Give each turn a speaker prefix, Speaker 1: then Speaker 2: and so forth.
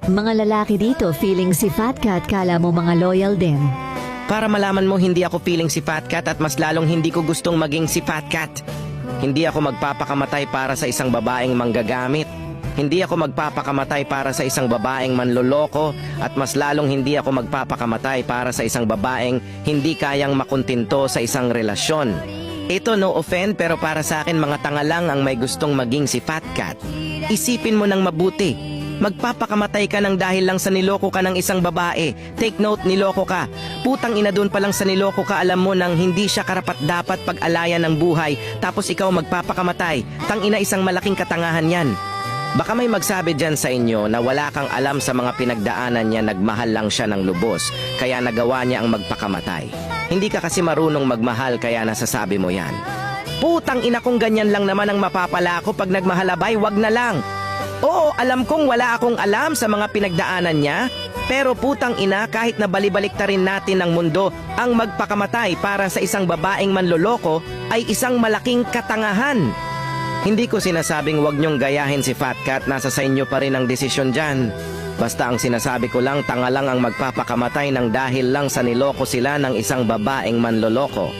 Speaker 1: Mga lalaki dito feeling si Fat Cat, kala mo mga loyal din.
Speaker 2: Para malaman mo, hindi ako feeling si Fat Cat at mas lalong hindi ko gustong maging si Fat Cat. Hindi ako magpapakamatay para sa isang babaeng manggagamit. Hindi ako magpapakamatay para sa isang babaeng manloloko at mas lalong hindi ako magpapakamatay para sa isang babaeng hindi kayang makuntinto sa isang relasyon. Ito no offend pero para sa akin mga tanga lang ang may gustong maging si Fat Cat. Isipin mo ng mabuti. Magpapakamatay ka ng dahil lang sa niloko ka ng isang babae. Take note, niloko ka. Putang ina, doon pa lang sa niloko ka alam mo nang hindi siya karapat-dapat pag-alayan ng buhay tapos ikaw magpapakamatay. Tang ina, isang malaking katangahan yan. Baka may magsabi dyan sa inyo na wala kang alam sa mga pinagdaanan niya, nagmahal lang siya ng lubos kaya nagawa niya ang magpakamatay. Hindi ka kasi marunong magmahal kaya nasasabi mo yan. Putang ina, kung ganyan lang naman ang mapapala ko pag nagmahalabay, wag na lang. Oo, alam kong wala akong alam sa mga pinagdaanan niya, pero putang ina, kahit na balibaliktarin natin ng mundo, ang magpakamatay para sa isang babaeng manloloko ay isang malaking katangahan. Hindi ko sinasabing wag niyong gayahin si Fat Cat, nasa sa inyo pa rin ang desisyon dyan. Basta ang sinasabi ko lang, tanga lang ang magpapakamatay ng dahil lang sa niloko sila ng isang babaeng manloloko.